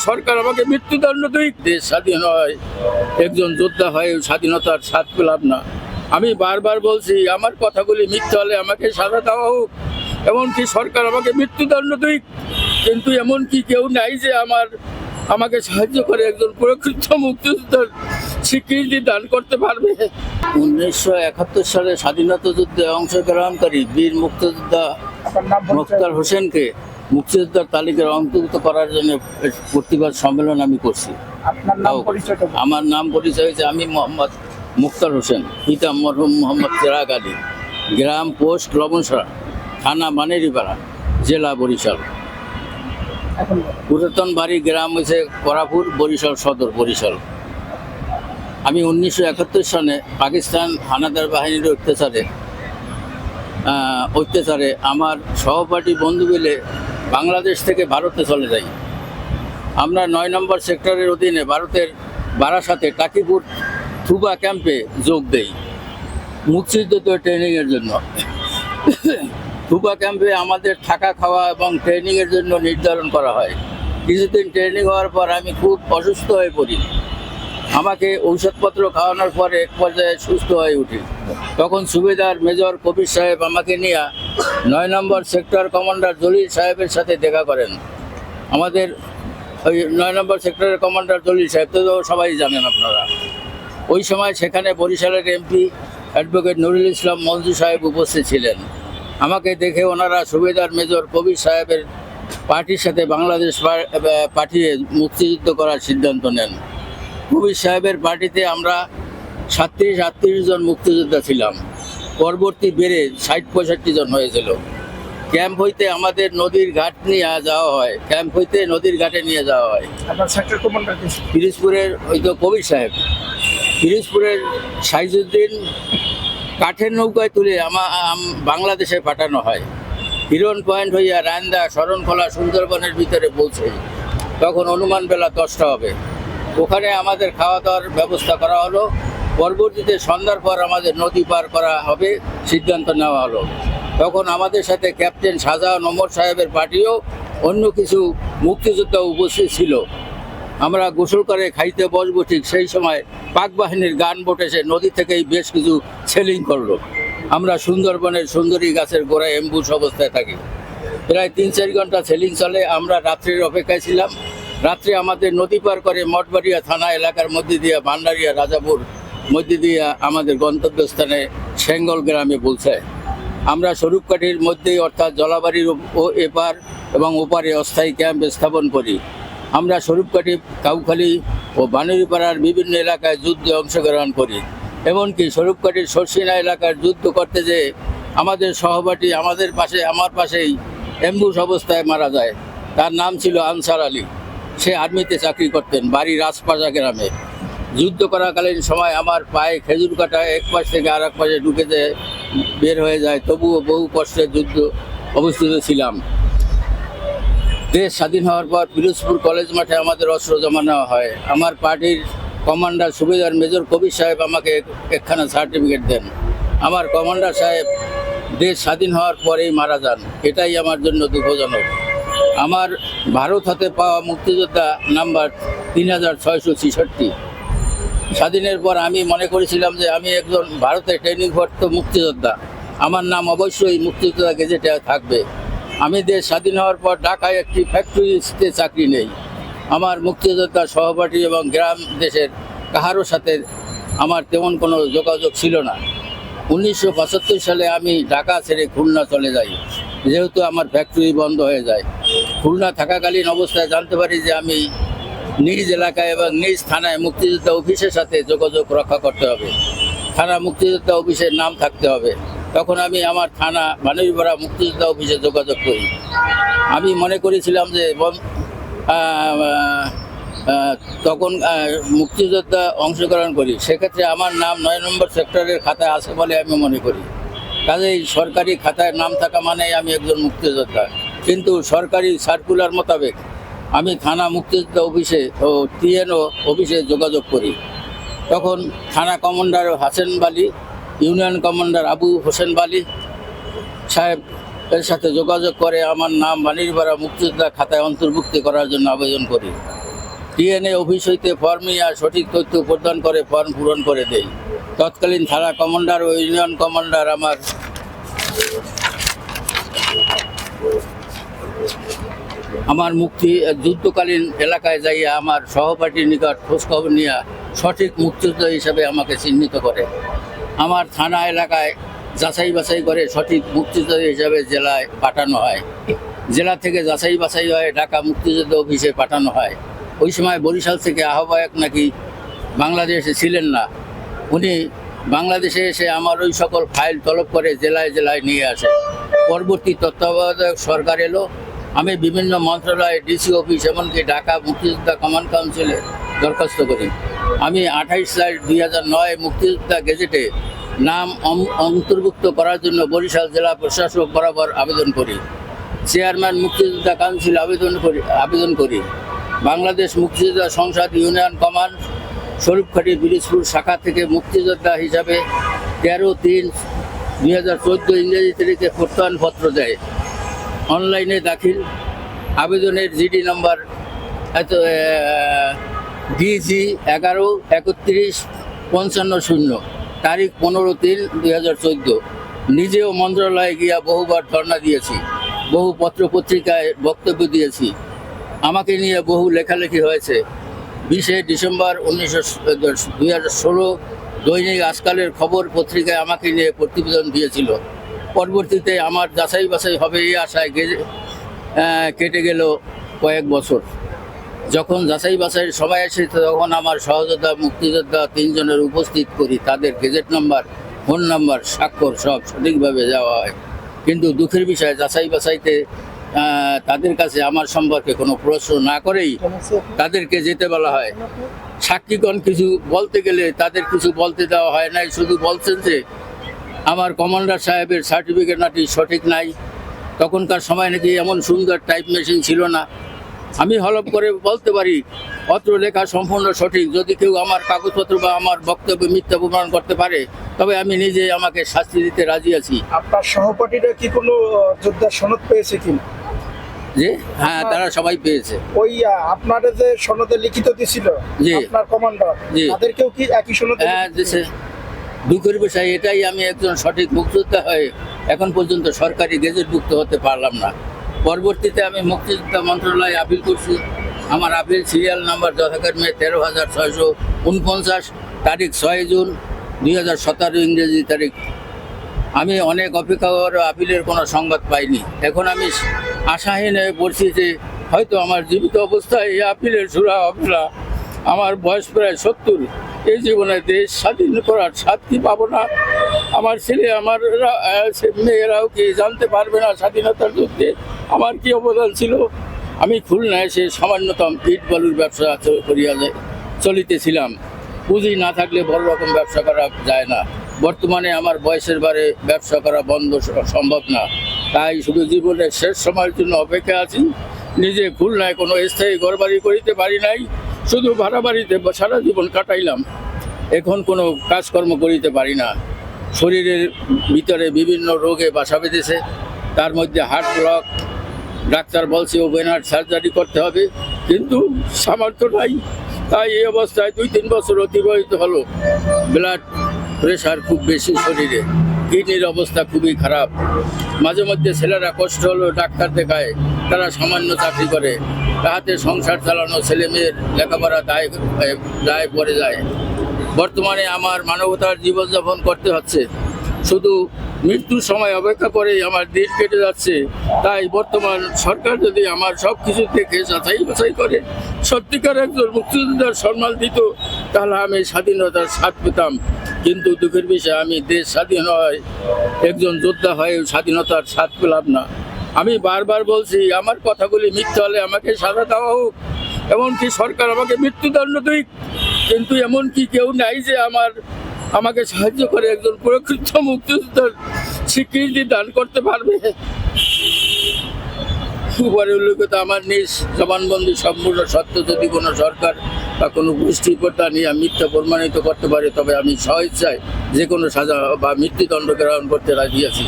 সরকার আমাকে মৃত্যুদণ্ড দিক। দেশ স্বাধীন হয়, একজন যোদ্ধা হয়ে স্বাধীনতার স্বাদ পেলাম না। আমি বারবার বলছি আমার কথাগুলি মিথ্যা হলে আমাকে সাজা দেওয়া হোক, এমনকি সরকার আমাকে মৃত্যুদণ্ড দিক, কিন্তু এমনকি কেউ নাই যে আমাকে সাহায্য করে একজন প্রকৃত মুক্তিযোদ্ধার স্বীকৃতি দান করতে পারবে। 1971 সালে স্বাধীনতা যুদ্ধে অংশগ্রহণকারী বীর মুক্তিযোদ্ধা মোখতার হোসেনকে মুক্তিযোদ্ধার তালিকায় অন্তর্ভুক্ত করার জন্য প্রতিবাদ সম্মেলন আমি করছি। আমার নাম পরিচয় হয়েছে আমি মোহাম্মদ মুখতার হোসেন, পিতা মরহুম মোহাম্মদ চেরাগ আলী, গ্রাম পোস্ট লবণসরা, থানা মানেরিপাড়া, জেলা বরিশাল। পুরাতন বাড়ি গ্রাম হয়েছে করাপুর, বরিশাল সদর, বরিশাল। আমি 1971 সালে পাকিস্তান হানাদার বাহিনীর অত্যাচারে আমার সহপাঠী বন্ধু মিলে বাংলাদেশ থেকে ভারতে চলে যাই। আমরা 9 নম্বর সেক্টরের অধীনে ভারতের বারাসাতে টাকিপুর থুবা ক্যাম্পে যোগ দেই মুক্তিযুদ্ধ ট্রেনিংয়ের জন্য। থুবা ক্যাম্পে আমাদের থাকা খাওয়া এবং ট্রেনিংয়ের জন্য নির্ধারণ করা হয়। কিছুদিন ট্রেনিং হওয়ার পর আমি খুব অসুস্থ হয়ে পড়ি। আমাকে ঔষধপত্র খাওয়ানোর পরে এক পর্যায়ে সুস্থ হয়ে উঠি। তখন সুবেদার মেজর কবির সাহেব আমাকে নিয়ে 9 নম্বর সেক্টর কমান্ডার জলিল সাহেবের সাথে দেখা করেন। আমাদের ওই 9 নম্বর সেক্টরের কমান্ডার জলিল সাহেব তো সবাই জানেন আপনারা। ওই সময় সেখানে বরিশালের এমপি অ্যাডভোকেট নুরুল ইসলাম মঞ্জু সাহেব উপস্থিত ছিলেন। আমাকে দেখে ওনারা সুবেদার মেজর কবির সাহেবের পার্টির সাথে বাংলাদেশ পাঠিয়ে মুক্তিযুদ্ধ করার সিদ্ধান্ত নেন। কবির সাহেবের পার্টিতে আমরা 37-38 জন মুক্তিযোদ্ধা ছিলাম। পরবর্তী বেড়ে 60-65 জন হয়েছিল। ক্যাম্প হইতে আমাদের নদীর ঘাট নিয়ে যাওয়া হয়, ক্যাম্প হইতে নদীর ঘাটে নিয়ে যাওয়া হয়। পিরোজপুরের ওই তো কবির সাহেব, পিরোজপুরের সাইজুদ্দিন কাঠের নৌকায় তুলে বাংলাদেশে পাঠানো হয়। হিরন পয়েন্ট হইয়া রান্দা শরণখোলা সুন্দরবনের ভিতরে পৌঁছে। তখন অনুমান বেলা 10টা হবে। ওখানে আমাদের খাওয়া দাওয়ার ব্যবস্থা করা হলো। পরবর্তীতে সন্ধ্যার পর আমাদের নদী পার করা হবে সিদ্ধান্ত নেওয়া হলো। তখন আমাদের সাথে ক্যাপ্টেন শাহজাহান ওমর সাহেবের পার্টিও অন্য কিছু মুক্তিযোদ্ধা উপস্থিত ছিল। আমরা গোসল করে খাইতে বসবো, ঠিক সেই সময় পাক বাহিনীর গান বোট এসে নদী থেকেই বেশ কিছু সেলিং করলো। আমরা সুন্দরবনের সুন্দরী গাছের গোড়ায় এম্বুশ অবস্থায় থাকি। প্রায় 3-4 ঘন্টা সেলিং চলে। আমরা রাত্রির অপেক্ষায় ছিলাম। রাত্রে আমাদের নদী পার করে মঠবাড়িয়া থানা এলাকার মধ্যে দিয়ে ভান্ডারিয়া রাজাপুর মধ্যে দিয়ে আমাদের গন্তব্যস্থানে সেঙ্গল গ্রামে পৌঁছায়। আমরা স্বরূপকাঠির মধ্যেই অর্থাৎ জলাবাড়ির এপার এবং ওপারে অস্থায়ী ক্যাম্প স্থাপন করি। আমরা স্বরূপকাঠি, কাউখালী ও বানুরিপাড়ার বিভিন্ন এলাকায় যুদ্ধে অংশগ্রহণ করি। এমনকি স্বরূপকাঠির সরসিনা এলাকার যুদ্ধ করতে যেয়ে আমাদের সহপাঠী আমার পাশেই এম্বুশ অবস্থায় মারা যায়। তার নাম ছিল আনসার আলী। সে আর্মিতে চাকরি করতেন, বাড়ি রাজপাজা গ্রামে। যুদ্ধ করাকালীন সময় আমার পায়ে খেজুর কাটা এক পাশ থেকে আর এক পাশে ঢুকে বের হয়ে যায়। তবুও বহু কষ্টে যুদ্ধ অবস্থিত ছিলাম। দেশ স্বাধীন হওয়ার পর পিরোজপুর কলেজ মাঠে আমাদের অস্ত্র জমা নেওয়া হয়। আমার পার্টির কমান্ডার সুবেদার মেজর কবির সাহেব আমাকে একখানা সার্টিফিকেট দেন। আমার কমান্ডার সাহেব দেশ স্বাধীন হওয়ার পরেই মারা যান। এটাই আমার জন্য দুঃখজনক। আমার ভারত হাতে পাওয়া মুক্তিযোদ্ধা নাম্বার 3666। স্বাধীনের পর আমি মনে করেছিলাম যে আমি একজন ভারতে ট্রেনিংপ্রাপ্ত মুক্তিযোদ্ধা, আমার নাম অবশ্যই মুক্তিযোদ্ধা গেজেটে থাকবে। আমি দেশ স্বাধীন হওয়ার পর ঢাকায় একটি ফ্যাক্টরিতে চাকরি নেই। আমার মুক্তিযোদ্ধা সহপাঠী এবং গ্রাম দেশের কাহারও সাথে আমার তেমন কোনো যোগাযোগ ছিল না। 1975 সালে আমি ঢাকা ছেড়ে খুলনা চলে যাই, যেহেতু আমার ফ্যাক্টরি বন্ধ হয়ে যায়। খুলনা থাকাকালীন অবস্থায় জানতে পারি যে আমি নিজ এলাকায় এবং নিজ থানায় মুক্তিযোদ্ধা অফিসের সাথে যোগাযোগ রক্ষা করতে হবে, থানা মুক্তিযোদ্ধা অফিসের নাম থাকতে হবে। তখন আমি আমার থানা বানুরিপাড়া মুক্তিযোদ্ধা অফিসে যোগাযোগ করি। আমি মনে করেছিলাম যে তখন মুক্তিযোদ্ধা অংশগ্রহণ করি, সেক্ষেত্রে আমার নাম 9 নম্বর সেক্টরের খাতায় আছে বলে আমি মনে করি। কাজেই সরকারি খাতায় নাম থাকা মানেই আমি একজন মুক্তিযোদ্ধা। কিন্তু সরকারি সার্কুলার মোতাবেক আমি থানা মুক্তিযোদ্ধা অফিসে ও টিএনও অফিসে যোগাযোগ করি। তখন থানা কমান্ডার হাসেন বালি, ইউনিয়ন কমান্ডার আবু হোসেন বালি সাহেব এর সাথে যোগাযোগ করে আমার নাম বানুরিপাড়া মুক্তিযোদ্ধা খাতায় অন্তর্ভুক্তি করার জন্য আবেদন করি। টিএনএ অফিস হইতে ফর্ম নিয়ে সঠিক তথ্য প্রদান করে ফর্ম পূরণ করে দেই। তৎকালীন থানা কমান্ডার ও ইউনিয়ন কমান্ডার আমার মুক্তি যুদ্ধকালীন এলাকায় যাইয়া আমার সহপাঠীর নিকট খোঁজখবর নিয়ে সঠিক মুক্তিযোদ্ধা হিসাবে আমাকে চিহ্নিত করে। আমার থানা এলাকায় যাচাই বাছাই করে সঠিক মুক্তিযোদ্ধা হিসাবে জেলায় পাঠানো হয়। জেলা থেকে যাচাই বাছাই হয়ে ঢাকা মুক্তিযোদ্ধা অফিসে পাঠানো হয়। ওই সময় বরিশাল থেকে আহ্বায়ক নাকি বাংলাদেশে ছিলেন না, উনি বাংলাদেশে এসে আমার ওই সকল ফাইল তলব করে জেলায় জেলায় নিয়ে আসে। পরবর্তী তত্ত্বাবধায়ক সরকার এলো, আমি বিভিন্ন মন্ত্রণালয়, ডিসি অফিস, এমনকি ঢাকা মুক্তিযোদ্ধা কমান্ড কাউন্সিলে দরখাস্ত করি। আমি 28/4/2009 মুক্তিযোদ্ধা গেজেটে নাম অন্তর্ভুক্ত করার জন্য বরিশাল জেলা প্রশাসক বরাবর আবেদন করি। চেয়ারম্যান মুক্তিযোদ্ধা কাউন্সিল আবেদন করি। বাংলাদেশ মুক্তিযোদ্ধা সংসদ ইউনিয়ন কমান্ড স্বরূপখাটি বিলিশপুর শাখা থেকে মুক্তিযোদ্ধা হিসাবে 13/3/2014 ইংরেজি তারিখে প্রত্যয়নপত্র দেয়। অনলাইনে দাখিল আবেদনের জিডি নম্বর DG 11-31-55-0, তারিখ 15/3/2014। নিজেও মন্ত্রণালয়ে গিয়া বহুবার ধর্ণা দিয়েছি, বহু পত্রপত্রিকায় বক্তব্য দিয়েছি, আমাকে নিয়ে বহু লেখালেখি হয়েছে। 20 ডিসেম্বর 2016 দৈনিক আজকালের খবর পত্রিকায় আমাকে নিয়ে প্রতিবেদন দিয়েছিল। পরবর্তীতে আমার যাচাই বাছাই হবে এই আশায় কেটে গেল কয়েক বছর। যখন যাচাই বাছাইয়ের সময় এসে তখন আমার সহযোদ্ধা মুক্তিযোদ্ধা 3 জনের উপস্থিত করি। তাদের গেজেট নাম্বার, ফোন নাম্বার, স্বাক্ষর সব সঠিকভাবে দেওয়া হয়। কিন্তু দুঃখের বিষয়, যাচাই বাছাইতে তাদের কাছে আমার সম্পর্কে কোনো প্রশ্ন না করেই তাদেরকে যেতে বলা হয়। সাক্ষীগণ কিছু বলতে গেলে তাদের কিছু বলতে দেওয়া হয় নাই, শুধু বলছেন যে আমার কমান্ডার সাহেবের সার্টিফিকেট নাকি সঠিক নাই। তখনকার সময় নাকি এমন সুন্দর টাইপ মেশিন ছিল না। আমি হলফ করে বলতে পারি পত্র লেখা সম্পূর্ণ সঠিক। যদি কেউ আমার কাগজপত্র বা আমার বক্তব্য মিথ্যা প্রমাণ করতে পারে তবে আমি নিজে আমাকে শাস্তি দিতে রাজি আছি। আপনার সহপাঠীরা কি কোনো যোদ্ধার সনদ পেয়েছে কিনা? যে হ্যাঁ, তারা সবাই পেয়েছে। ওই আপনারা যে সনদে লিখিত দিছিল আপনার কমান্ডার, তাদেরকেও কি একই সনদ? হ্যাঁ দিয়েছে। দুঃখের বিষয় এটাই, আমি একজন সঠিক মুক্তিযোদ্ধা হয়ে এখন পর্যন্ত সরকারি গেজেটভুক্ত হতে পারলাম না। পরবর্তীতে আমি মুক্তিযোদ্ধা মন্ত্রণালয়ে আপিল করছি। আমার আপিল সিরিয়াল নাম্বার যথাক্রমে 13,649, তারিখ 6 জুন 2017 ইংরেজি তারিখ। আমি অনেক অপেক্ষা করে আপিলের কোনো সংবাদ পাইনি। এখন আমি আশাহীন হয়ে পড়ছি যে হয়তো আমার জীবিত অবস্থায় এই আপিলের সুরা হবে না। আমার বয়স প্রায় 70। এই জীবনে দেশ স্বাধীন করার স্বাদ কি পাবো না? আমার ছেলে, আমার মেয়েরাও কি জানতে পারবে না স্বাধীনতার যুদ্ধে আমার কি অবদান ছিল? আমি খুলনায় সে সামান্যতম ইট বালুর ব্যবসা করিয়া চলিতেছিলাম। পুঁজি না থাকলে বড় রকম ব্যবসা করা যায় না। বর্তমানে আমার বয়সের বারে ব্যবসা করা বন্ধ সম্ভব না। তাই শুধু জীবনের শেষ সময়ের জন্য অপেক্ষা আছি। নিজে খুলনায় কোনো স্থায়ী ঘরবাড়ি করিতে পারি নাই, শুধু ভাড়া বাড়িতে সারা জীবন কাটাইলাম। এখন কোনো কাজকর্ম করিতে পারি না। শরীরের ভিতরে বিভিন্ন রোগে বাসা বেঁধেছে, তার মধ্যে হার্ট ব্লক। ডাক্তার বলছে ওপেন হার্ট সার্জারি করতে হবে, কিন্তু সামর্থ্য নাই। তাই এই অবস্থায় 2-3 বছর অতিবাহিত হলো। ব্লাড প্রেশার খুব বেশি শরীরে, কিডনির অবস্থা খুবই খারাপ। মাঝে মধ্যে ছেলেরা কষ্ট হলো ডাক্তার দেখায়, তারা সামান্য চাকরি করে, তাহাতে সংসার চালানো, ছেলে মেয়ের লেখাপড়া দায় পড়ে যায়। বর্তমানে আমার মানবতার জীবনযাপন করতে হচ্ছে। শুধু মৃত্যুর সময় অপেক্ষা করেই আমার দিন কেটে যাচ্ছে। তাই বর্তমান সরকার যদি আমার সব কিছু থেকে যাচাই বাছাই করে সত্যিকার একজন মুক্তিযোদ্ধার সম্মান দিত, তাহলে আমি স্বাধীনতার স্বাদ পেতাম। কিন্তু দুঃখের বিষয়, আমি দেশ স্বাধীন হয় একজন যোদ্ধা হয়ে স্বাধীনতার স্বাদ পেলাম না। আমি বারবার বলছি আমার কথাগুলি মিথ্যা হলে আমাকে সাজা দেওয়া হোক, এমনকি সরকার আমাকে মৃত্যুদণ্ড দিক, কিন্তু এমনকি কেউ নাই যে আমাকে সাহায্য করে একজন প্রকৃত মুক্তিযোদ্ধার স্বীকৃতি দান করতে পারবে। উপরে উল্লেখিত আমার নিজ জবানবন্দি সম্পূর্ণ সত্য। যদি কোনো সরকার বা কোনো গোষ্ঠীর প্রত্যা নিয়ে মিথ্যা প্রমাণিত করতে পারে তবে আমি স্বইচ্ছায় যে কোনো সাজা বা মৃত্যুদণ্ড গ্রহণ করতে রাজি আছি।